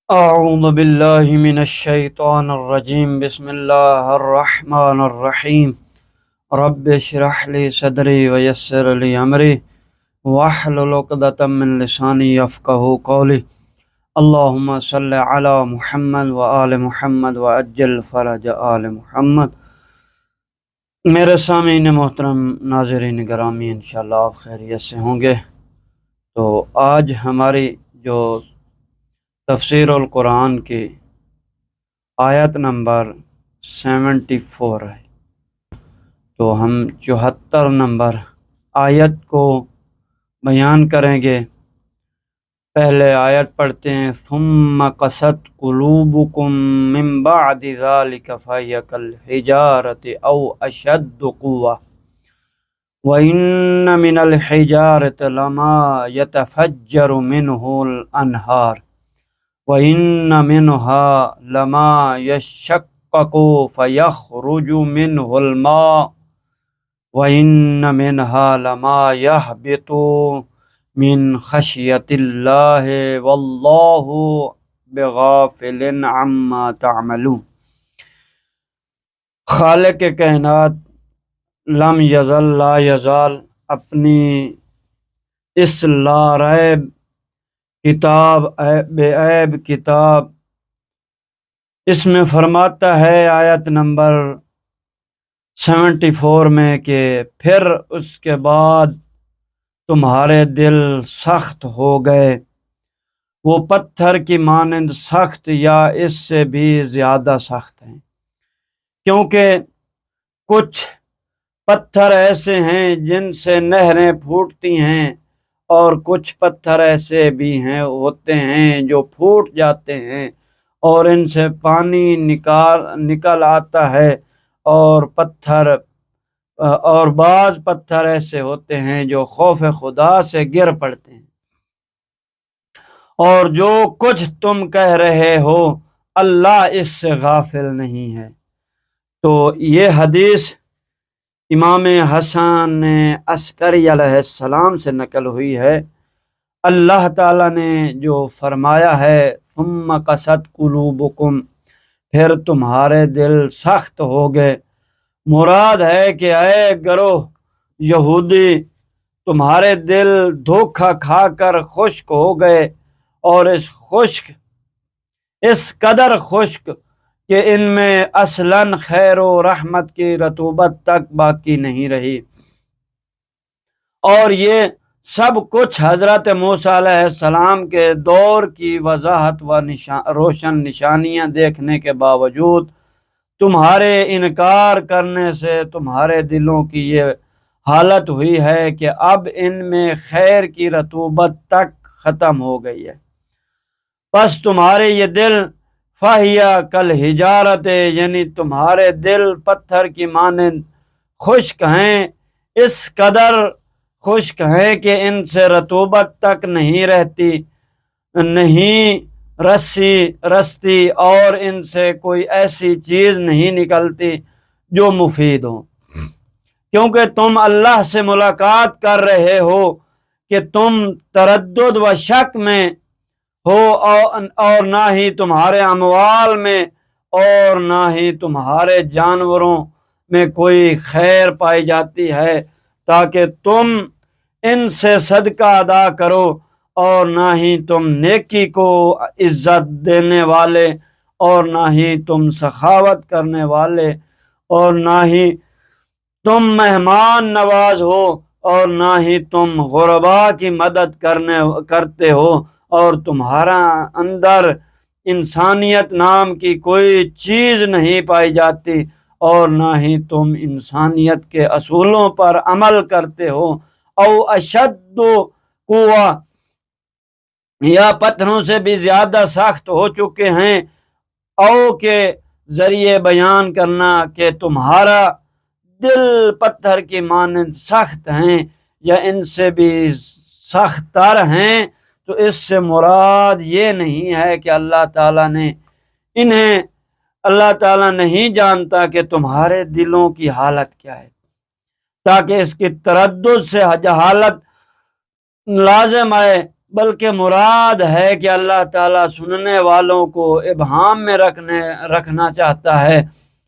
اعوذ باللہ من الشیطان الرجیم بسم اللہ الرحمن الرحیم رب اشرح لی صدری ویسر لی امری واحلل عقدۃ من لسانی یفقہوا قولی اللہم صلی علی محمد وآل محمد وعجل فرج آل محمد۔ میرے سامعین محترم، ناظرین گرامی، انشاءاللہ آپ خیریت سے ہوں گے۔ تو آج ہماری جو تفسیر القرآن کی آیت نمبر 74 ہے، تو ہم 74 نمبر آیت کو بیان کریں گے۔ پہلے آیت پڑھتے ہیں، ثم قست قلوبکم من بعد ذلك فهي كالحجارة او اشد قوة وان من الحجارة لما يتفجر منه الانهار وَإِنَّ مِنْهَا لَمَا يَشَّقَّقُ فَيَخْرُجُ مِنْهُ الْمَاءُ وَإِنَّ مِنْهَا لَمَا يَهْبِطُ مِنْ خَشْيَةِ اللَّهِ وَاللَّهُ بِغَافِلٍ عَمَّا تَعْمَلُونَ۔ خالق کائنات لم یزل لا یزال اپنی اس لا ریب کتاب، بے عیب کتاب، اس میں فرماتا ہے آیت نمبر 74 میں کہ پھر اس کے بعد تمہارے دل سخت ہو گئے، وہ پتھر کی مانند سخت یا اس سے بھی زیادہ سخت ہیں، کیونکہ کچھ پتھر ایسے ہیں جن سے نہریں پھوٹتی ہیں، اور کچھ پتھر ایسے بھی ہوتے ہیں جو پھوٹ جاتے ہیں اور ان سے پانی نکل آتا ہے، اور بعض پتھر ایسے ہوتے ہیں جو خوف خدا سے گر پڑتے ہیں۔ اور جو کچھ تم کہہ رہے ہو اللہ اس سے غافل نہیں ہے۔ تو یہ حدیث امام حسن عسکری علیہ السلام سے نقل ہوئی ہے۔ اللہ تعالیٰ نے جو فرمایا ہے ثم قست قلوبکم، پھر تمہارے دل سخت ہو گئے، مراد ہے کہ اے گروہ یہودی، تمہارے دل دھوکہ کھا کر خشک ہو گئے، اور اس قدر خشک کہ ان میں اصلاً خیر و رحمت کی رطوبت تک باقی نہیں رہی۔ اور یہ سب کچھ حضرت موسیٰ علیہ السلام کے دور کی وضاحت و روشن نشانیاں دیکھنے کے باوجود تمہارے انکار کرنے سے تمہارے دلوں کی یہ حالت ہوئی ہے کہ اب ان میں خیر کی رطوبت تک ختم ہو گئی ہے۔ پس تمہارے یہ دل فَهِيَ كَالْحِجَارَةِ، یعنی تمہارے دل پتھر کی مانند خشک ہیں، اس قدر خشک ہیں کہ ان سے رطوبت تک نہیں رستی، اور ان سے کوئی ایسی چیز نہیں نکلتی جو مفید ہو، کیونکہ تم اللہ سے ملاقات کر رہے ہو کہ تم تردد و شک میں ہو، اور نہ ہی تمہارے اموال میں اور نہ ہی تمہارے جانوروں میں کوئی خیر پائی جاتی ہے تاکہ تم ان سے صدقہ ادا کرو، اور نہ ہی تم نیکی کو عزت دینے والے، اور نہ ہی تم سخاوت کرنے والے، اور نہ ہی تم مہمان نواز ہو، اور نہ ہی تم غرباء کی مدد کرتے ہو، اور تمہارا اندر انسانیت نام کی کوئی چیز نہیں پائی جاتی، اور نہ ہی تم انسانیت کے اصولوں پر عمل کرتے ہو، او اشد قوہ، یا پتھروں سے بھی زیادہ سخت ہو چکے ہیں، او کے ذریعے بیان کرنا کہ تمہارا دل پتھر کی مانند سخت ہیں یا ان سے بھی سخت تر ہیں، تو اس سے مراد یہ نہیں ہے کہ اللہ تعالیٰ نہیں جانتا کہ تمہارے دلوں کی حالت کیا ہے، تاکہ اس کی تردد سے جہالت لازم آئے، بلکہ مراد ہے کہ اللہ تعالیٰ سننے والوں کو ابہام میں رکھنا چاہتا ہے،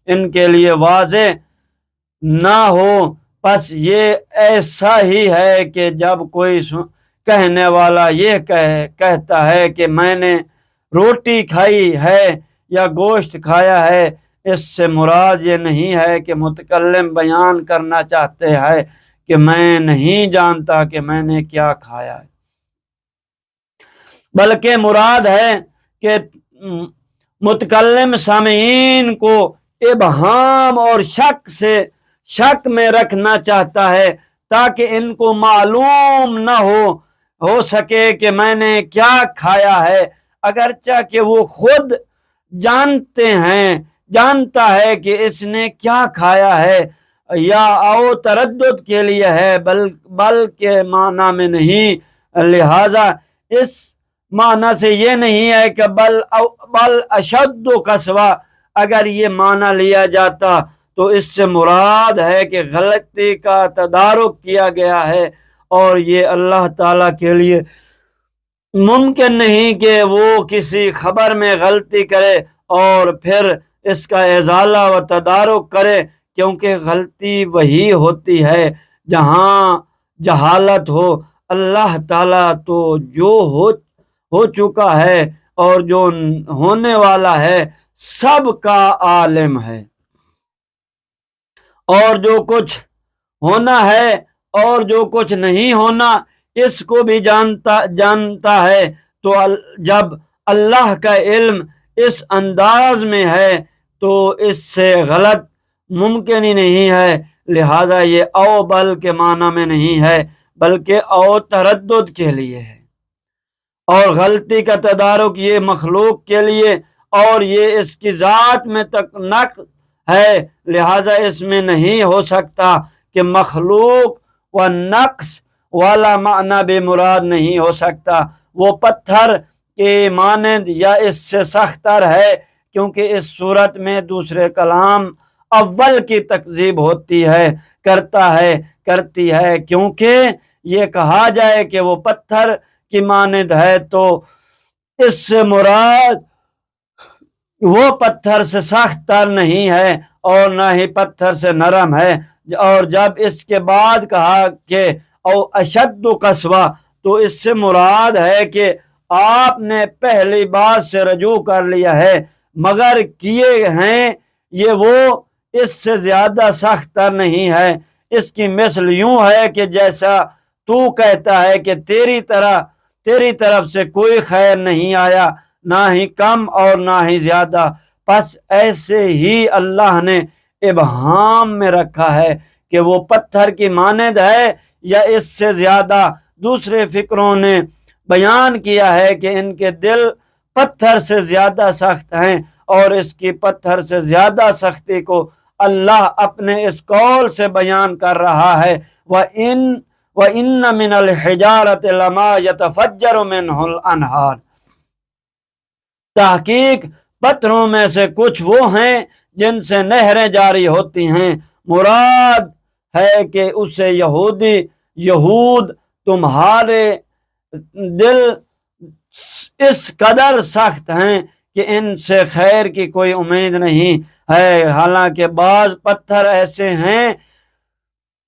ان کے لیے واضح نہ ہو۔ پس یہ ایسا ہی ہے کہ جب کوئی کہنے والا یہ کہتا ہے کہ میں نے روٹی کھائی ہے یا گوشت کھایا ہے، اس سے مراد یہ نہیں ہے کہ متکلم بیان کرنا چاہتے ہیں کہ میں نہیں جانتا کہ میں نے کیا کھایا ہے، بلکہ مراد ہے کہ متکلم سامعین کو ابہام اور شک میں رکھنا چاہتا ہے تاکہ ان کو معلوم نہ ہو سکے کہ میں نے کیا کھایا ہے، اگرچہ کہ وہ خود جانتا ہے کہ اس نے کیا کھایا ہے، یا او تردد کے لیے ہے بلکہ معنی میں نہیں۔ لہذا اس معنی سے یہ نہیں ہے کہ بل اشد قسوہ، اگر یہ معنی لیا جاتا تو اس سے مراد ہے کہ غلطی کا تدارک کیا گیا ہے، اور یہ اللہ تعالیٰ کے لیے ممکن نہیں کہ وہ کسی خبر میں غلطی کرے اور پھر اس کا ازالہ و تدارک کرے، کیونکہ غلطی وہی ہوتی ہے جہاں جہالت ہو۔ اللہ تعالیٰ تو جو ہو چکا ہے اور جو ہونے والا ہے سب کا عالم ہے، اور جو کچھ ہونا ہے اور جو کچھ نہیں ہونا اس کو بھی جانتا ہے۔ تو جب اللہ کا علم اس انداز میں ہے تو اس سے غلط ممکن ہی نہیں ہے، لہذا یہ او بل کے معنی میں نہیں ہے بلکہ او تردد کے لیے ہے، اور غلطی کا تدارک یہ مخلوق کے لیے، اور یہ اس کی ذات میں نقص ہے، لہذا اس میں نہیں ہو سکتا کہ مخلوق و نقص والا معنی بے مراد نہیں ہو سکتا۔ وہ پتھر کے مانند یا اس سے سخت تر ہے، کیونکہ اس صورت میں دوسرے کلام اول کی تکذیب کرتی ہے، کیونکہ یہ کہا جائے کہ وہ پتھر کی مانند ہے تو اس سے مراد وہ پتھر سے سخت تر نہیں ہے اور نہ ہی پتھر سے نرم ہے، اور جب اس کے بعد کہا کہ او اشد قسوہ تو اس سے مراد ہے کہ آپ نے پہلی بات سے رجوع کر لیا ہے، مگر کیے ہیں یہ وہ اس سے زیادہ سخت تر نہیں ہے۔ اس کی مثل یوں ہے کہ جیسا تو کہتا ہے کہ تیری طرف سے کوئی خیر نہیں آیا، نہ ہی کم اور نہ ہی زیادہ، پس ایسے ہی اللہ نے ابہام میں رکھا ہے کہ وہ پتھر کی مانند ہے یا اس سے زیادہ۔ دوسرے فقروں نے بیان کیا ہے کہ ان کے دل پتھر سے زیادہ سخت ہیں، اور اس کی پتھر سے زیادہ سختی کو اللہ اپنے اس قول سے بیان کر رہا ہے، وَإِنَّ مِنَ الْحِجَارَةِ لَمَا يَتَفَجَّرُ مِنْهُ الْأَنْهَارُ، تحقیق پتھروں میں سے کچھ وہ ہیں جن سے نہریں جاری ہوتی ہیں۔ مراد ہے کہ اسے یہود تمہارے دل اس قدر سخت ہیں کہ ان سے خیر کی کوئی امید نہیں ہے، حالانکہ بعض پتھر ایسے ہیں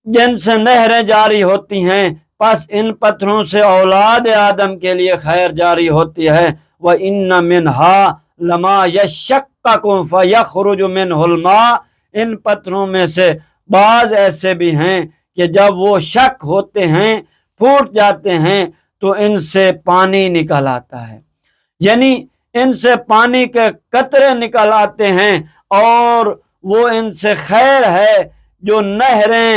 جن سے نہریں جاری ہوتی ہیں، پس ان پتھروں سے اولاد آدم کے لیے خیر جاری ہوتی ہے۔ وَإِنَّ مِنْهَا لَمَا يَشَّقَّقُ فَيَخْرُجُ مِنْهُ الْمَاءُ، ان پتھروں میں سے بعض ایسے بھی ہیں کہ جب وہ شک ہوتے ہیں، پھوٹ جاتے ہیں، تو ان سے پانی نکل آتا ہے، یعنی ان سے پانی کے قطرے نکل آتے ہیں، اور وہ ان سے خیر ہے جو نہریں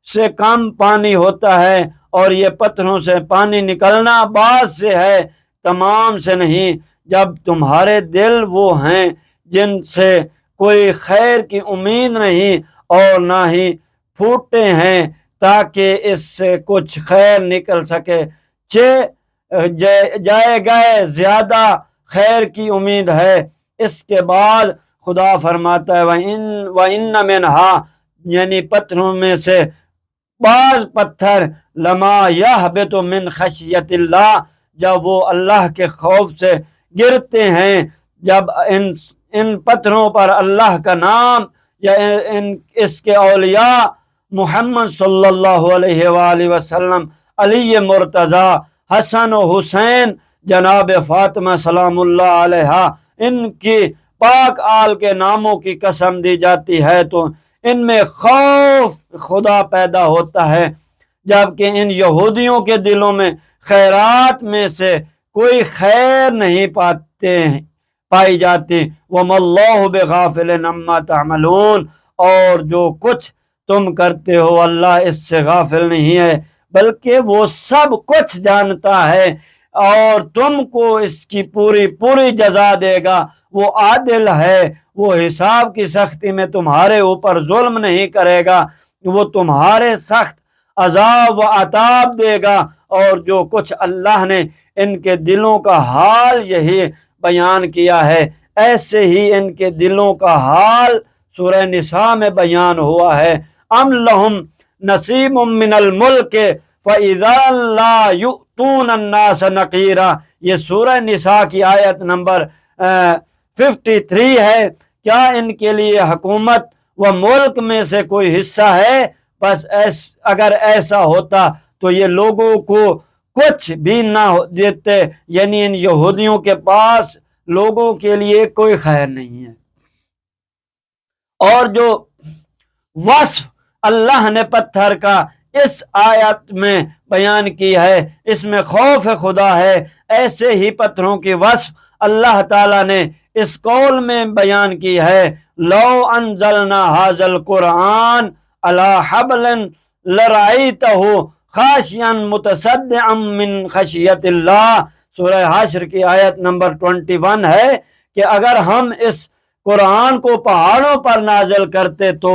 سے کم پانی ہوتا ہے، اور یہ پتھروں سے پانی نکلنا بعض سے ہے، تمام سے نہیں۔ جب تمہارے دل وہ ہیں جن سے کوئی خیر کی امید نہیں اور نہ ہی پھوٹے ہیں تاکہ اس سے کچھ خیر نکل سکے، جائے گئے زیادہ خیر کی امید ہے۔ اس کے بعد خدا فرماتا ہے وَإِنَّ مِنْهَا، یعنی پتھروں میں سے بعض پتھر لَمَا يَهْبِطُ مِنْ خَشْيَةِ اللَّهِ، جب وہ اللہ کے خوف سے گرتے ہیں، جب ان پتھروں پر اللہ کا نام یا اس کے اولیاء محمد صلی اللہ علیہ وآلہ وسلم، علی مرتضی، حسن و حسین، جناب فاطمہ سلام اللہ علیہ، ان کی پاک آل کے ناموں کی قسم دی جاتی ہے تو ان میں خوف خدا پیدا ہوتا ہے، جبکہ ان یہودیوں کے دلوں میں خیرات میں سے کوئی خیر نہیں پائی جاتی۔ وَمَا اللَّهُ بِغَافِلٍ عَمَّا تَعْمَلُونَ، اور جو کچھ تم کرتے ہو اللہ اس سے غافل نہیں ہے، بلکہ وہ سب کچھ جانتا ہے اور تم کو اس کی پوری جزا دے گا۔ وہ عادل ہے، وہ حساب کی سختی میں تمہارے اوپر ظلم نہیں کرے گا، وہ تمہارے سخت عذاب و عطاب دے گا۔ اور جو کچھ اللہ نے ان کے دلوں کا حال یہی بیان کیا ہے، ایسے ہی ان کے دلوں کا حال سورہ نساء میں بیان ہوا ہے۔ ام لہم نصیب من الملک فَإِذَا لَا يُؤْتُونَ النَّاسَ نَقِيرًا، یہ سورہ نساء کی آیت نمبر 53 ہے۔ کیا ان کے لیے حکومت و ملک میں سے کوئی حصہ ہے؟ بس اگر ایسا ہوتا تو یہ لوگوں کو کچھ بھی نہ دیتے، یعنی ان یہودیوں کے پاس لوگوں کے لیے کوئی خیر نہیں ہے۔ اور جو وصف اللہ نے پتھر کا اس آیت میں بیان کی ہے، اس میں خوف خدا ہے۔ ایسے ہی پتھروں کی وصف اللہ تعالیٰ نے اس قول میں بیان کی ہے، لو انزلنا ھذا القرآن علی حبل لرأیتہ خاشعا متصدعا من خشیت اللہ، سورہ حشر کی آیت نمبر 21 ہے کہ اگر ہم اس قرآن کو پہاڑوں پر نازل کرتے تو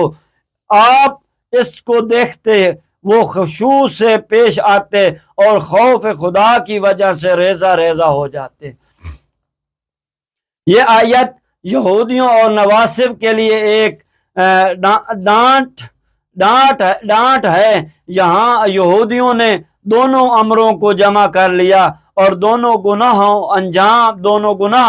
آپ اس کو دیکھتے وہ خشوع سے پیش آتے اور خوف خدا کی وجہ سے ریزہ ریزہ ہو جاتے۔ یہ آیت یہودیوں اور نواسب کے لیے ایک ڈانٹ ہے۔ یہاں یہودیوں نے دونوں امروں کو جمع کر لیا اور دونوں گناہ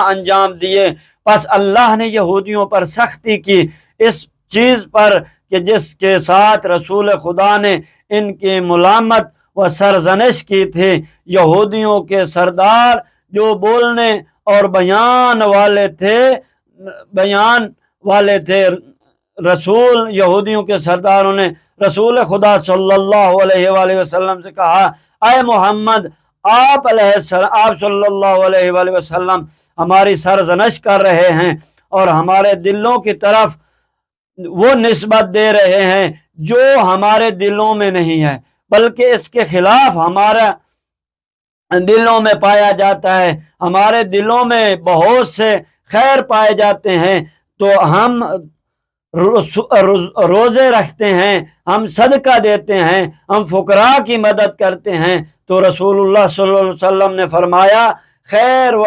انجام دیے۔ پس اللہ نے یہودیوں پر سختی کی اس چیز پر کہ جس کے ساتھ رسول خدا نے ان کی ملامت و سرزنش کی تھی۔ یہودیوں کے سردار جو بولنے اور بیان والے تھے، یہودیوں کے سرداروں نے رسول خدا صلی اللہ علیہ وآلہ وسلم سے کہا، اے محمد، آپ صلی اللہ علیہ وآلہ وسلم ہماری سرزنش کر رہے ہیں اور ہمارے دلوں کی طرف وہ نسبت دے رہے ہیں جو ہمارے دلوں میں نہیں ہے، بلکہ اس کے خلاف ہمارا دلوں میں پایا جاتا ہے۔ ہمارے دلوں میں بہت سے خیر پائے جاتے ہیں، تو ہم روزے رکھتے ہیں، ہم صدقہ دیتے ہیں، ہم فقراء کی مدد کرتے ہیں۔ تو رسول اللہ صلی اللہ علیہ وسلم نے فرمایا، خیر و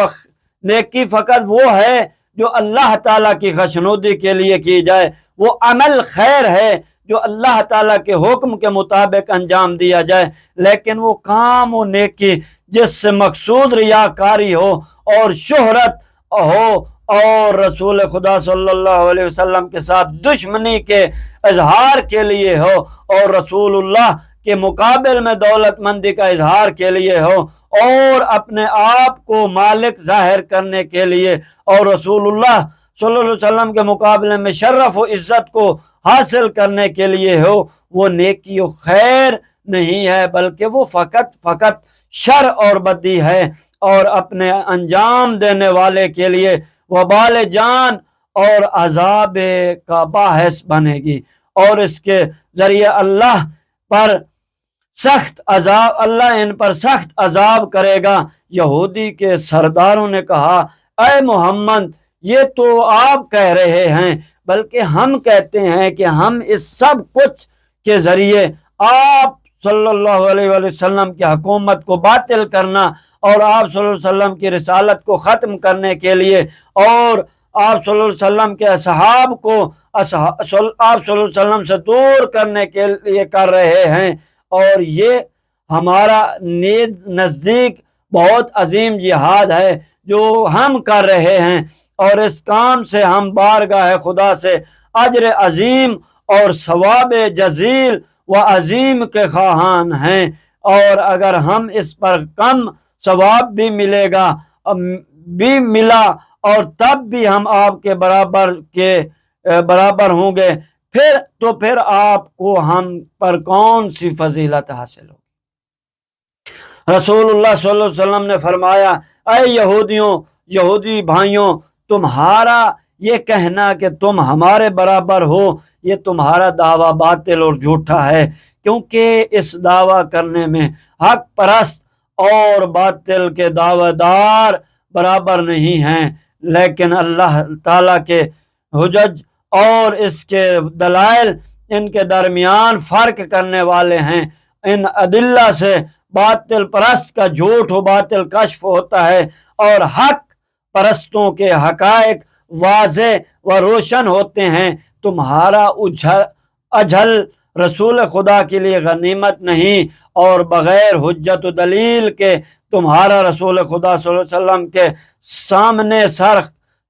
نیکی فقط وہ ہے جو اللہ تعالیٰ کی خوشنودی کے لیے کی جائے، وہ عمل خیر ہے جو اللہ تعالیٰ کے حکم کے مطابق انجام دیا جائے، لیکن وہ کام و نیکی جس سے مقصود ریاکاری ہو اور شہرت ہو اور رسول خدا صلی اللہ علیہ وسلم کے ساتھ دشمنی کے اظہار کے لیے ہو اور رسول اللہ کے مقابل میں دولت مندی کا اظہار کے لیے ہو اور اپنے آپ کو مالک ظاہر کرنے کے لیے اور رسول اللہ صلی اللہ علیہ وسلم کے مقابلے میں شرف و عزت کو حاصل کرنے کے لیے ہو، وہ نیکی و خیر نہیں ہے، بلکہ وہ فقط شر اور بدی ہے اور اپنے انجام دینے والے کے لیے وبال جان اور عذاب کا باعث بنے گی، اور اس کے ذریعے اللہ ان پر سخت عذاب کرے گا۔ یہودی کے سرداروں نے کہا، اے محمد، یہ تو آپ کہہ رہے ہیں، بلکہ ہم کہتے ہیں کہ ہم اس سب کچھ کے ذریعے آپ صلی اللہ علیہ وآلہ وسلم کی حکومت کو باطل کرنا اور آپ صلی اللہ علیہ وسلم کی رسالت کو ختم کرنے کے لیے اور آپ صلی اللہ علیہ وسلم کے اصحاب کو آپ صلی اللہ علیہ وسلم سے دور کرنے کے لیے کر رہے ہیں، اور یہ ہمارا نزدیک بہت عظیم جہاد ہے جو ہم کر رہے ہیں، اور اس کام سے ہم بارگاہ خدا سے اجر عظیم اور ثواب جزیل و عظیم کے خواہان ہیں، اور اگر ہم اس پر کم ثواب بھی بھی ملا اور تب بھی ہم آپ کے برابر ہوں گے، پھر آپ کو ہم پر کون سی فضیلت حاصل ہو۔ رسول اللہ صلی اللہ علیہ وسلم نے فرمایا، اے یہودی بھائیوں، تمہارا یہ کہنا کہ تم ہمارے برابر ہو، یہ تمہارا دعویٰ باطل اور جھوٹا ہے، کیونکہ اس دعویٰ کرنے میں حق پرست اور باطل کے دعویٰ دار برابر نہیں ہیں، لیکن اللہ تعالیٰ کے حجج اور اس کے دلائل ان کے درمیان فرق کرنے والے ہیں۔ ان ادلہ سے باطل پرست کا جھوٹ و باطل کشف ہوتا ہے، اور حق پرستوں کے حقائق واضح و روشن ہوتے ہیں۔ تمہارا اجھل رسول خدا کے لیے غنیمت نہیں، اور بغیر حجت و دلیل کے تمہارا رسول خدا صلی اللہ علیہ وسلم کے سامنے سر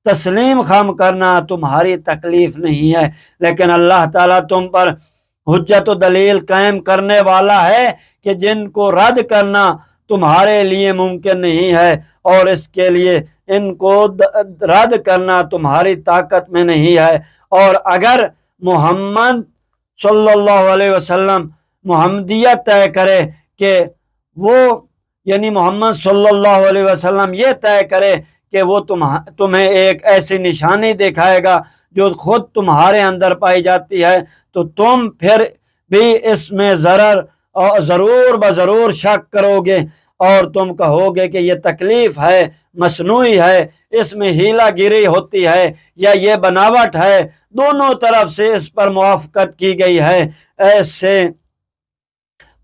تسلیم خم کرنا تمہاری تکلیف نہیں ہے، لیکن اللہ تعالیٰ تم پر حجت و دلیل قائم کرنے والا ہے کہ جن کو رد کرنا تمہارے لیے ممکن نہیں ہے، اور اس کے لیے ان کو رد کرنا تمہاری طاقت میں نہیں ہے۔ اور اگر محمد صلی اللہ علیہ وسلم محمدیت طے کرے کہ وہ یعنی محمد صلی اللہ علیہ وسلم یہ طے کرے کہ وہ تمہیں ایک ایسی نشانی دکھائے گا جو خود تمہارے اندر پائی جاتی ہے، تو تم پھر بھی اس میں ضرور شک کرو گے، اور تم کہو گے کہ یہ تکلیف ہے، مصنوعی ہے، اس میں ہیلا گیری ہوتی ہے، یا یہ بناوٹ ہے، دونوں طرف سے اس پر موافقت کی گئی ہے۔ ایسے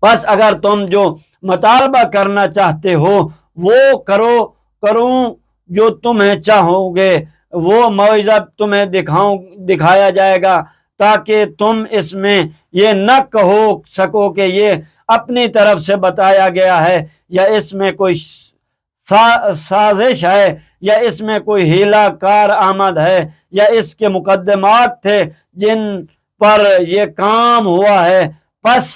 بس اگر تم جو مطالبہ کرنا چاہتے ہو وہ کروں جو تمہیں چاہو گے، وہ موعظہ تمہیں دکھایا جائے گا، تاکہ تم اس میں یہ نہ کہو سکو کہ یہ اپنی طرف سے بتایا گیا ہے، یا اس میں کوئی سازش ہے، یا اس میں کوئی ہیلا کار آمد ہے، یا اس کے مقدمات تھے جن پر یہ کام ہوا ہے۔ پس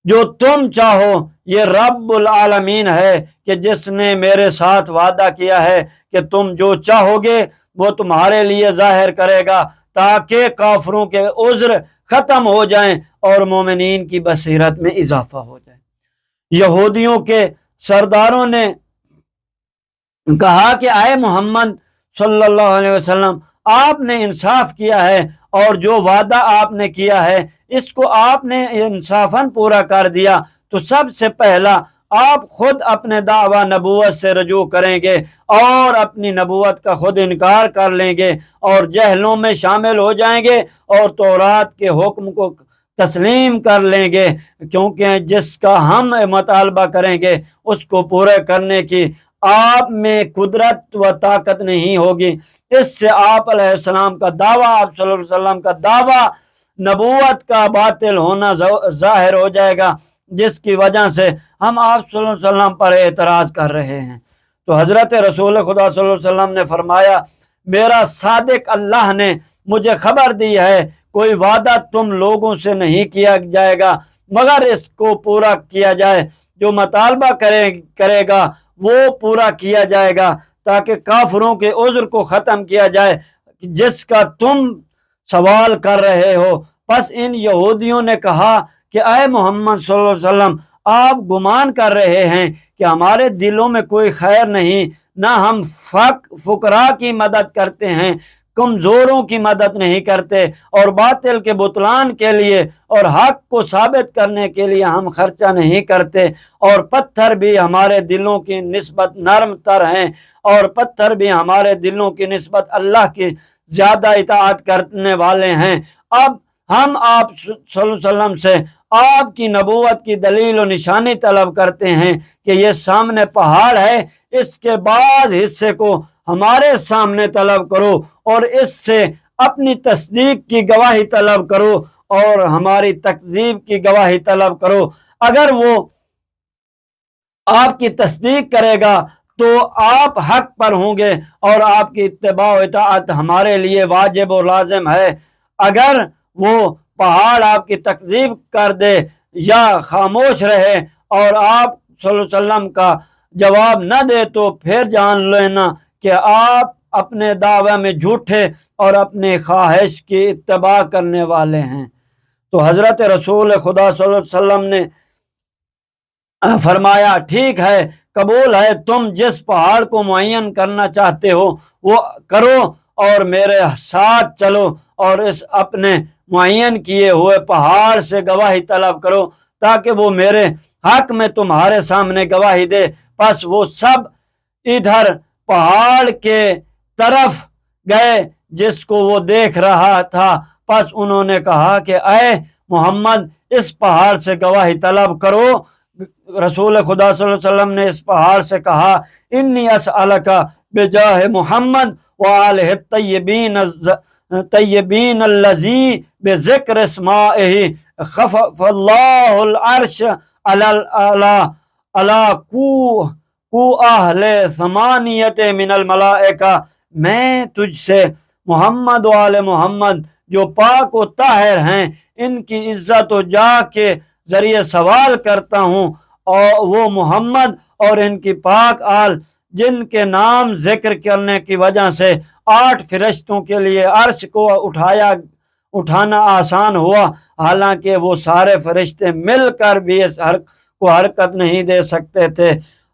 جو تم چاہو یہ رب العالمین ہے کہ جس نے میرے ساتھ وعدہ کیا ہے کہ تم جو چاہو گے وہ تمہارے لیے ظاہر کرے گا، تاکہ کافروں کے عذر ختم ہو جائیں اور مومنین کی بصیرت میں اضافہ ہو جائے۔ یہودیوں کے سرداروں نے کہا کہ اے محمد صلی اللہ علیہ وسلم، آپ نے انصاف کیا ہے، اور جو وعدہ آپ نے کیا ہے اس کو آپ نے انصافاً پورا کر دیا، تو سب سے پہلا آپ خود اپنے دعویٰ نبوت سے رجوع کریں گے اور اپنی نبوت کا خود انکار کر لیں گے اور جہلوں میں شامل ہو جائیں گے اور تورات کے حکم کو تسلیم کر لیں گے، کیونکہ جس کا ہم مطالبہ کریں گے اس کو پورے کرنے کی آپ میں قدرت و طاقت نہیں ہوگی۔ اس سے آپ علیہ السلام کا دعویٰ، آپ صلی اللہ علیہ وسلم کا دعویٰ نبوت کا باطل ہونا ظاہر ہو جائے گا، جس کی وجہ سے ہم آپ صلی اللہ علیہ وسلم پر اعتراض کر رہے ہیں۔ تو حضرت رسول خدا صلی اللہ علیہ وسلم نے فرمایا، میرا صادق اللہ نے مجھے خبر دی ہے کوئی وعدہ تم لوگوں سے نہیں کیا جائے گا مگر اس کو پورا کیا جائے، جو مطالبہ کرے گا وہ پورا کیا جائے گا، تاکہ کافروں کے عذر کو ختم کیا جائے جس کا تم سوال کر رہے ہو۔ پس ان یہودیوں نے کہا کہ اے محمد صلی اللہ علیہ وسلم، آپ گمان کر رہے ہیں کہ ہمارے دلوں میں کوئی خیر نہیں، نہ ہم فقراء کی مدد کرتے ہیں، کمزوروں کی مدد نہیں کرتے، اور باطل کے بطلان کے لیے اور حق کو ثابت کرنے کے لیے ہم خرچہ نہیں کرتے، اور پتھر بھی ہمارے دلوں کی نسبت نرم تر ہیں، اور پتھر بھی ہمارے دلوں کی نسبت اللہ کی زیادہ اطاعت کرنے والے ہیں۔ اب ہم آپ صلی اللہ علیہ وسلم سے آپ کی نبوت کی دلیل و نشانی طلب کرتے ہیں کہ یہ سامنے پہاڑ ہے، اس کے بعض حصے کو ہمارے سامنے طلب کرو اور اس سے اپنی تصدیق کی گواہی طلب کرو اور ہماری تکذیب کی گواہی طلب کرو۔ اگر وہ آپ کی تصدیق کرے گا تو آپ حق پر ہوں گے اور آپ کی اتباع و اطاعت ہمارے لیے واجب و لازم ہے۔ اگر وہ پہاڑ آپ کی تکذیب کر دے یا خاموش رہے اور آپ صلی اللہ علیہ وسلم کا جواب نہ دے تو پھر جان لینا کہ آپ اپنے دعوے میں جھوٹے اور اپنی خواہش کی اتباع کرنے والے ہیں۔ تو حضرت رسول خدا صلی اللہ علیہ وسلم نے فرمایا ٹھیک ہے، قبول ہے، تم جس پہاڑ کو معین کرنا چاہتے ہو وہ کرو اور میرے ساتھ چلو اور اس اپنے معین کیے ہوئے پہاڑ سے گواہی طلب کرو تاکہ وہ میرے حق میں تمہارے سامنے گواہی دے۔ پس وہ سب ادھر پہاڑ کے طرف گئے جس کو وہ دیکھ رہا تھا۔ پس انہوں نے کہا کہ اے محمد اس پہاڑ سے گواہی طلب کرو۔ رسول خدا صلی اللہ علیہ وسلم نے اس پہاڑ سے کہا انی اسألک بجاہ محمد وآلہ الطیبین الذی بذکر اسمائہ خفف اللہ العرش علی کو اہل ثمانیت من الملائکہ۔ میں تجھ سے محمد و آل محمد جو پاک و طاہر ہیں ان کی عزت و جاہ کے ذریعے سوال کرتا ہوں، اور وہ محمد اور ان کی پاک آل جن کے نام ذکر کرنے کی وجہ سے 8 فرشتوں کے لیے عرش کو اٹھانا آسان ہوا، حالانکہ وہ سارے فرشتے مل کر بھی اس کو حرکت نہیں دے سکتے تھے،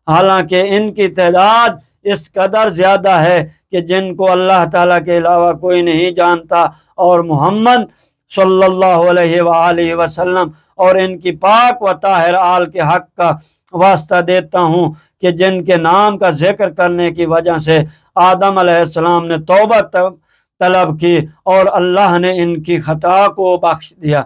حالانکہ ان کی تعداد اس قدر زیادہ ہے کہ جن کو اللہ تعالیٰ کے علاوہ کوئی نہیں جانتا، اور محمد صلی اللہ علیہ وآلہ وسلم اور ان کی پاک و طاہر آل کے حق کا واسطہ دیتا ہوں کہ جن کے نام کا ذکر کرنے کی وجہ سے آدم علیہ السلام نے توبہ طلب کی اور اللہ نے ان کی خطا کو بخش دیا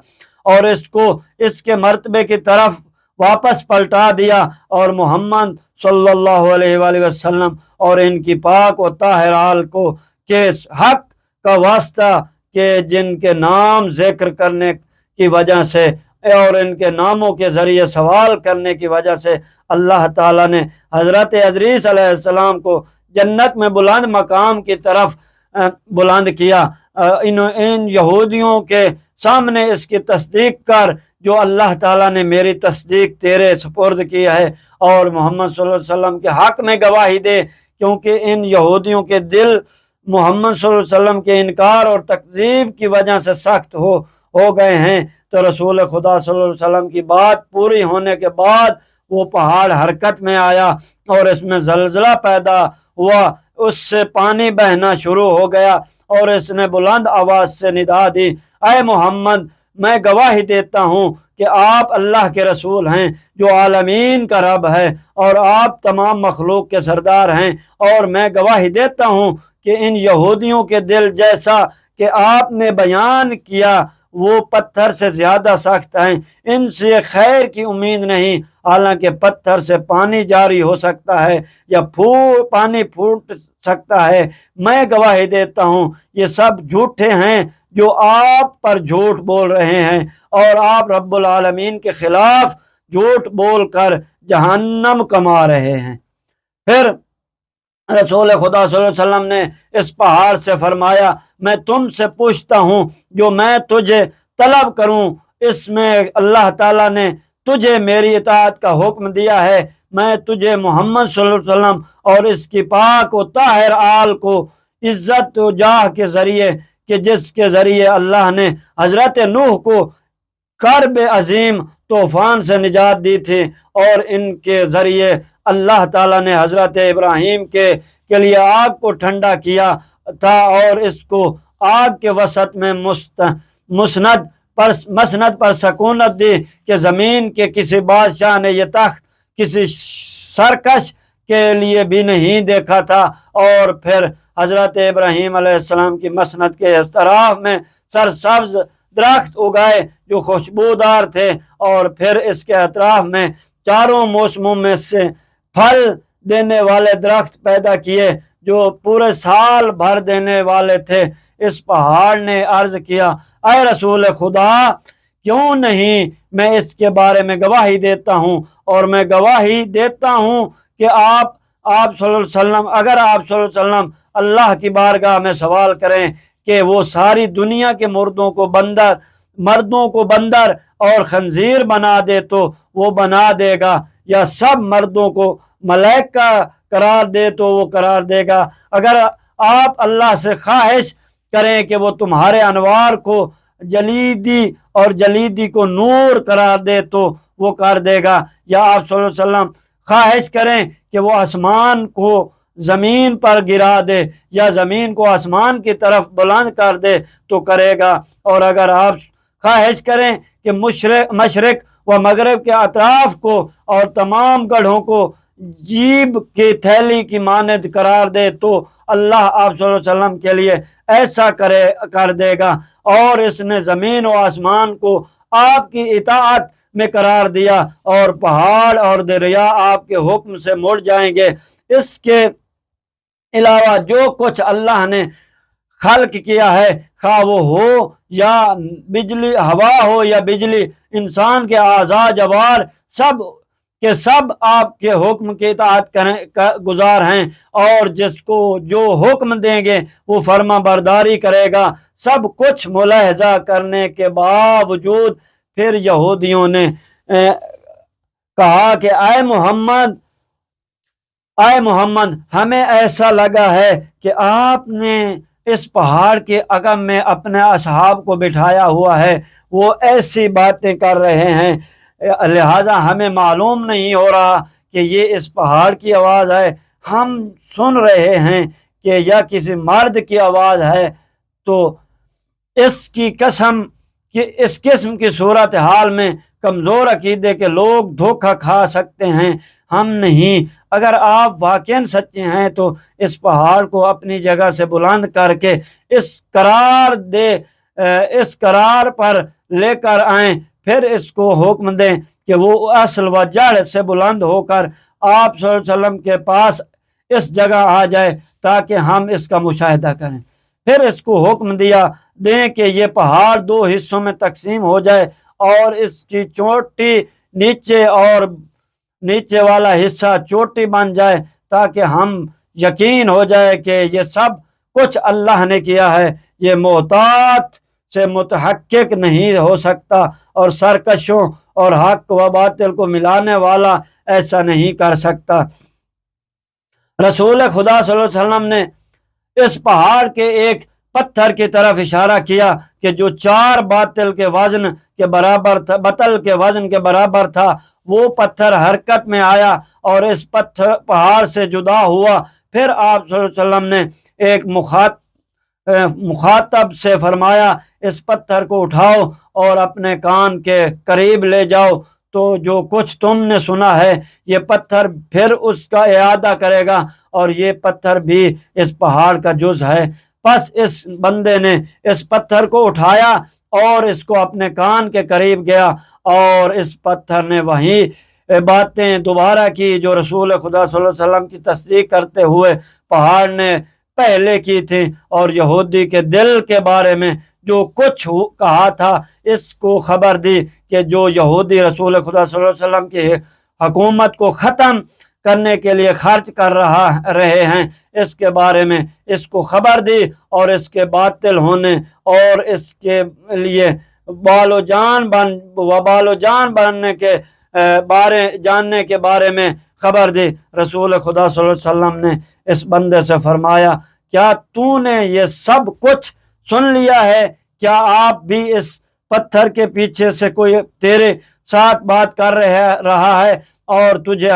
اور اس کو اس کے مرتبے کی طرف واپس پلٹا دیا، اور محمد صلی اللہ علیہ وآلہ وسلم اور ان کی پاک و طاہر آل کو کے حق کا واسطہ کہ جن کے نام ذکر کرنے کی وجہ سے اور ان کے ناموں کے ذریعے سوال کرنے کی وجہ سے اللہ تعالیٰ نے حضرت ادریس علیہ السلام کو جنت میں بلند مقام کی طرف بلند کیا۔ ان یہودیوں کے سامنے اس کی تصدیق کر جو اللہ تعالیٰ نے میری تصدیق تیرے سپرد کی ہے، اور محمد صلی اللہ علیہ وسلم کے حق میں گواہی دے، کیونکہ ان یہودیوں کے دل محمد صلی اللہ علیہ وسلم کے انکار اور تکذیب کی وجہ سے سخت ہو گئے ہیں۔ تو رسول خدا صلی اللہ علیہ وسلم کی بات پوری ہونے کے بعد وہ پہاڑ حرکت میں آیا اور اس میں زلزلہ پیدا ہوا، اس سے پانی بہنا شروع ہو گیا اور اس نے بلند آواز سے ندا دی اے محمد میں گواہی دیتا ہوں کہ آپ اللہ کے رسول ہیں جو عالمین کا رب ہے اور آپ تمام مخلوق کے سردار ہیں، اور میں گواہی دیتا ہوں کہ ان یہودیوں کے دل جیسا کہ آپ نے بیان کیا وہ پتھر سے زیادہ سخت ہیں، ان سے خیر کی امید نہیں، حالانکہ پتھر سے پانی جاری ہو سکتا ہے یا پانی پھوٹ سکتا ہے۔ میں گواہی دیتا ہوں یہ سب جھوٹے ہیں جو آپ پر جھوٹ بول رہے ہیں، اور آپ رب العالمین کے خلاف جھوٹ بول کر جہنم کما رہے ہیں۔ پھر رسول خدا صلی اللہ علیہ وسلم نے اس پہاڑ سے فرمایا میں تم سے پوچھتا ہوں جو میں تجھے طلب کروں، اس میں اللہ تعالیٰ نے تجھے میری اطاعت کا حکم دیا ہے، میں تجھے محمد صلی اللہ علیہ وسلم اور اس کی پاک و طاہر آل کو عزت و جاہ کے ذریعے کہ جس کے ذریعے اللہ نے حضرت نوح کو کرب عظیم طوفان سے نجات دی تھی، اور ان کے ذریعے اللہ تعالیٰ نے حضرت ابراہیم کے لیے آگ کو ٹھنڈا کیا تھا اور اس کو آگ کے وسط میں مسند پر سکونت دی کہ زمین کے کسی بادشاہ نے یہ تخت کسی سرکش کے لیے بھی نہیں دیکھا تھا، اور پھر حضرت ابراہیم علیہ السلام کی مسند کے اطراف میں سرسبز درخت اگائے جو خوشبودار تھے، اور پھر اس کے اطراف میں چاروں موسموں میں سے پھل دینے والے درخت پیدا کیے جو پورے سال بھر دینے والے تھے۔ اس پہاڑ نے عرض کیا اے رسول خدا کیوں نہیں میں اس کے بارے میں گواہی دیتا ہوں، اور میں گواہی دیتا ہوں کہ آپ صلی اللہ علیہ وسلم، اگر آپ صلی اللہ علیہ وسلم اللہ کی بارگاہ میں سوال کریں کہ وہ ساری دنیا کے مردوں کو بندر اور خنزیر بنا دے تو وہ بنا دے گا، یا سب مردوں کو ملائکہ قرار دے تو وہ قرار دے گا۔ اگر آپ اللہ سے خواہش کریں کہ وہ تمہارے انوار کو جلیدی کو نور قرار دے تو وہ کر دے گا، یا آپ صلی اللہ علیہ وسلم خواہش کریں کہ وہ آسمان کو زمین پر گرا دے یا زمین کو آسمان کی طرف بلند کر دے تو کرے گا، اور اگر آپ خواہش کریں کہ مشرق و مغرب کے اطراف کو اور تمام گڑھوں کو جیب کی تھیلی کی مانند قرار دے تو اللہ آپ صلی اللہ علیہ وسلم کے لیے ایسا کر دے گا، اور اس نے زمین و آسمان کو آپ کی اطاعت میں قرار دیا، اور پہاڑ اور دریا آپ کے حکم سے مڑ جائیں گے۔ اس کے علاوہ جو کچھ اللہ نے خلق کیا ہے، خواہ وہ ہو یا بجلی، ہوا ہو یا بجلی، انسان کے اعضاء جوار، سب کہ سب آپ کے حکم کی اطاعت گزار ہیں، اور جس کو جو حکم دیں گے وہ فرما برداری کرے گا۔ سب کچھ ملاحظہ کرنے کے باوجود پھر یہودیوں نے کہا کہ اے محمد ہمیں ایسا لگا ہے کہ آپ نے اس پہاڑ کے عقب میں اپنے اصحاب کو بٹھایا ہوا ہے، وہ ایسی باتیں کر رہے ہیں، لہذا ہمیں معلوم نہیں ہو رہا کہ یہ اس پہاڑ کی آواز ہے، ہم سن رہے ہیں کہ یا کسی مرد کی آواز ہے۔ تو اس قسم کی صورتحال میں کمزور عقیدے کے لوگ دھوکہ کھا سکتے ہیں، ہم نہیں۔ اگر آپ واقعاً سچے ہیں تو اس پہاڑ کو اپنی جگہ سے بلند کر کے اس قرار پر لے کر آئیں، پھر اس کو حکم دیں کہ وہ اصل و جڑ سے بلند ہو کر آپ صلی اللہ علیہ وسلم کے پاس اس جگہ آ جائے تاکہ ہم اس کا مشاہدہ کریں۔ پھر اس کو حکم دیں کہ یہ پہاڑ 2 حصوں میں تقسیم ہو جائے، اور اس کی چوٹی نیچے اور نیچے والا حصہ چوٹی بن جائے، تاکہ ہم یقین ہو جائے کہ یہ سب کچھ اللہ نے کیا ہے، یہ محتاط سے متحقق نہیں ہو سکتا، اور سرکشوں اور حق و باطل کو ملانے والا ایسا نہیں کر سکتا۔ رسول خدا صلی اللہ علیہ وسلم نے اس پہاڑ کے ایک پتھر کی طرف اشارہ کیا کہ جو 4 بتل کے وزن کے برابر تھا، وہ پتھر حرکت میں آیا اور اس پہاڑ سے جدا ہوا۔ پھر آپ صلی اللہ علیہ وسلم نے ایک مخاطب سے فرمایا، اس پتھر کو اٹھاؤ اور اپنے کان کے قریب لے جاؤ، تو جو کچھ تم نے سنا ہے یہ پتھر پھر اس کا اعادہ کرے گا، اور یہ پتھر بھی اس پہاڑ کا جز ہے۔ پس اس بندے نے اس پتھر کو اٹھایا اور اس کو اپنے کان کے قریب گیا، اور اس پتھر نے وہی باتیں دوبارہ کی جو رسول خدا صلی اللہ علیہ وسلم کی تصدیق کرتے ہوئے پہاڑ نے پہلے کی تھی، اور یہودی کے دل کے بارے میں جو کچھ کہا تھا اس کو خبر دی کہ جو یہودی رسول خدا صلی اللہ علیہ وسلم کی حکومت کو ختم کرنے کے لیے خرچ کر رہے ہیں، اس کے بارے میں اس کو خبر دی، اور اس کے باطل ہونے اور اس کے لیے بال و جان بننے کے جاننے کے بارے میں خبر دی۔ رسول خدا صلی اللہ علیہ وسلم نے اس بندے سے فرمایا، کیا تو نے یہ سب کچھ سن لیا ہے؟ کیا آپ بھی اس پتھر کے پیچھے سے کوئی تیرے ساتھ بات کر رہا ہے، اور تجھے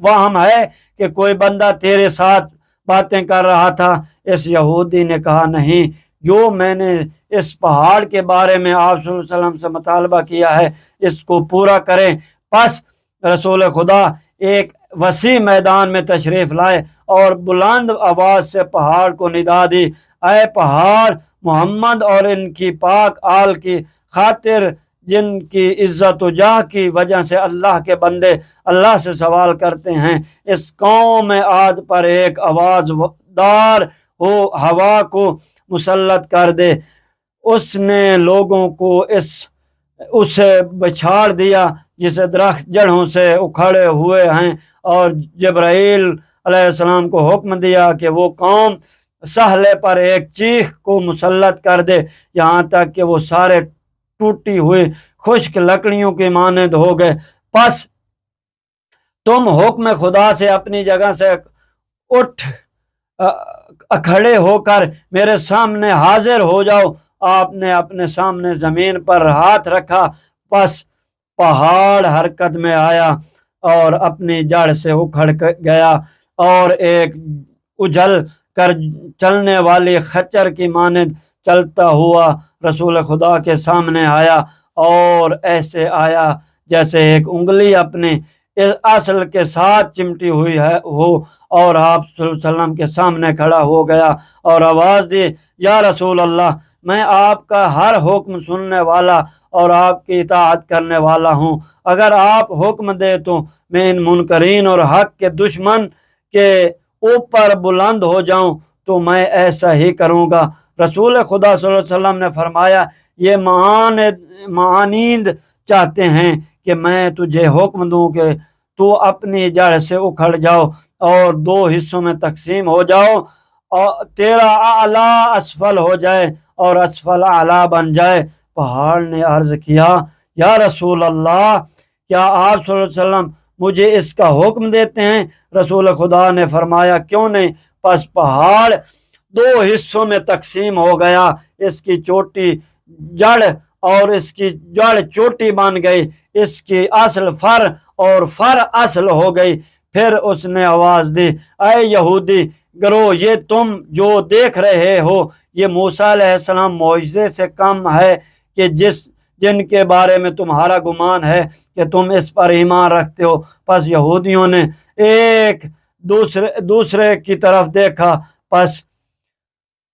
وہم ہے کہ کوئی بندہ تیرے ساتھ باتیں کر رہا تھا؟ اس یہودی نے کہا، نہیں، جو میں نے اس پہاڑ کے بارے میں آپ صلی اللہ علیہ وسلم سے مطالبہ کیا ہے اس کو پورا کریں۔ پس رسول خدا ایک وسیع میدان میں تشریف لائے اور بلند آواز سے پہاڑ کو ندا دی، اے پہاڑ، محمد اور ان کی پاک آل کی خاطر جن کی عزت و جاہ کی وجہ سے اللہ کے بندے اللہ سے سوال کرتے ہیں، اس قوم عاد پر ایک آواز دار ہوا کو مسلط کر دے۔ اس نے لوگوں کو اس اسے بچھاڑ دیا جسے درخت جڑوں سے اکھڑے ہوئے ہیں، اور جبرائیل علیہ السلام کو حکم دیا کہ وہ قوم سہلے پر ایک چیخ کو مسلط کر دے، یہاں تک کہ وہ سارے ٹوٹی ہوئی خشک لکڑیوں کی مانند ہو گئے۔ پس تم حکم خدا سے اپنی جگہ سے اٹھ کھڑے ہو کر میرے سامنے حاضر ہو جاؤ۔ آپ نے اپنے سامنے زمین پر ہاتھ رکھا، پس پہاڑ حرکت میں آیا اور اپنی جڑ سے اکھڑ گیا، اور ایک اجل کر چلنے والی خچر کی مانند چلتا ہوا رسول خدا کے سامنے آیا، اور ایسے آیا جیسے ایک انگلی اپنے اصل کے ساتھ چمٹی ہوئی ہو، اور آپ صلی اللہ علیہ وسلم کے سامنے کھڑا ہو گیا اور آواز دی، یا رسول اللہ، میں آپ کا ہر حکم سننے والا اور آپ کی اطاعت کرنے والا ہوں، اگر آپ حکم دے تو میں ان منکرین اور حق کے دشمن کے اوپر بلند ہو جاؤں تو میں ایسا ہی کروں گا۔ رسول خدا صلی اللہ علیہ وسلم نے فرمایا، یہ معاند چاہتے ہیں کہ میں تجھے حکم دوں کہ تو اپنی جڑ سے اکھڑ جاؤ اور دو حصوں میں تقسیم ہو جاؤ، اور تیرا اعلیٰ اسفل ہو جائے اور اسفل اعلیٰ بن جائے۔ پہاڑ نے عرض کیا، یا رسول اللہ، کیا آپ صلی اللہ علیہ وسلم مجھے اس کا حکم دیتے ہیں؟ رسول خدا نے فرمایا، کیوں نہیں۔ پس پہاڑ دو حصوں میں تقسیم ہو گیا، اس کی چوٹی جڑ اور اس کی جڑ چوٹی بن گئی، اس کی اصل فر اور فر اصل ہو گئی۔ پھر اس نے آواز دی، اے یہودی گروہ، یہ تم جو دیکھ رہے ہو یہ موسیٰ علیہ السلام معجزے سے کم ہے کہ جن کے بارے میں تمہارا گمان ہے کہ تم اس پر ایمان رکھتے ہو۔ پس یہودیوں نے ایک دوسرے کی طرف دیکھا، پس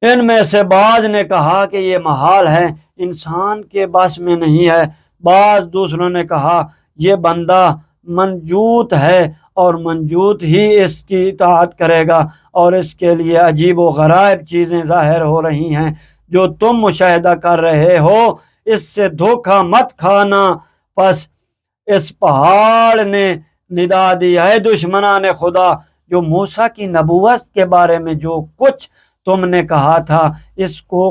ان میں سے بعض نے کہا کہ یہ محال ہے، انسان کے بس میں نہیں ہے۔ بعض دوسروں نے کہا یہ بندہ منجوت ہے اور منجوت ہی اس کی اطاعت کرے گا، اور اس کے لیے عجیب و غرائب چیزیں ظاہر ہو رہی ہیں جو تم مشاہدہ کر رہے ہو، اس سے دھوکہ مت کھانا۔ پس اس پہاڑ نے ندا دی، اے دشمنان خدا، جو موسیٰ کی نبوت کے بارے میں جو کچھ تم نے کہا تھا اس کو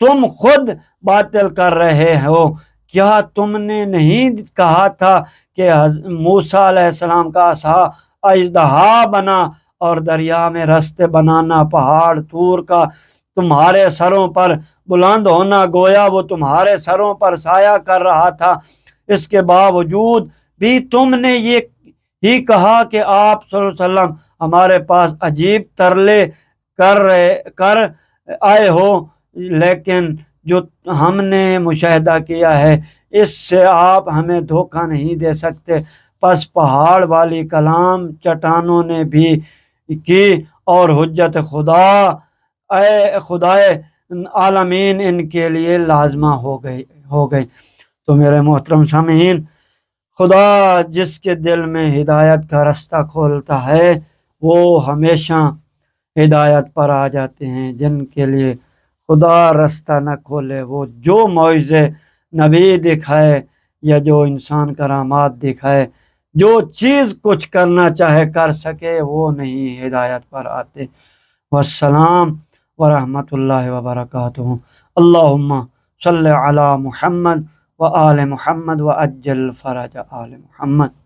تم خود باطل کر رہے ہو۔ کیا تم نے نہیں کہا تھا کہ موسیٰ علیہ السلام کا عصا اژدہا بنا اور دریا میں رستے بنانا، پہاڑ طور کا تمہارے سروں پر بلند ہونا، گویا وہ تمہارے سروں پر سایہ کر رہا تھا؟ اس کے باوجود بھی تم نے یہ ہی کہا کہ آپ صلی اللہ علیہ وسلم ہمارے پاس عجیب ترلے کر آئے ہو، لیکن جو ہم نے مشاہدہ کیا ہے اس سے آپ ہمیں دھوکہ نہیں دے سکتے۔ پس پہاڑ والی کلام چٹانوں نے بھی کی، اور حجت خدائے عالمین ان کے لیے لازمہ ہو گئی۔ تو میرے محترم سامعین، خدا جس کے دل میں ہدایت کا رستہ کھولتا ہے وہ ہمیشہ ہدایت پر آ جاتے ہیں، جن کے لیے خدا رستہ نہ کھولے، وہ جو معجزے نبی دکھائے یا جو انسان کرامات دکھائے، جو چیز کچھ کرنا چاہے کر سکے، وہ نہیں ہدایت پر آتے۔ والسلام ورحمۃ اللہ وبرکاتہ۔ اللہم صلی علی محمد وآل محمد وعجل فرج آل محمد۔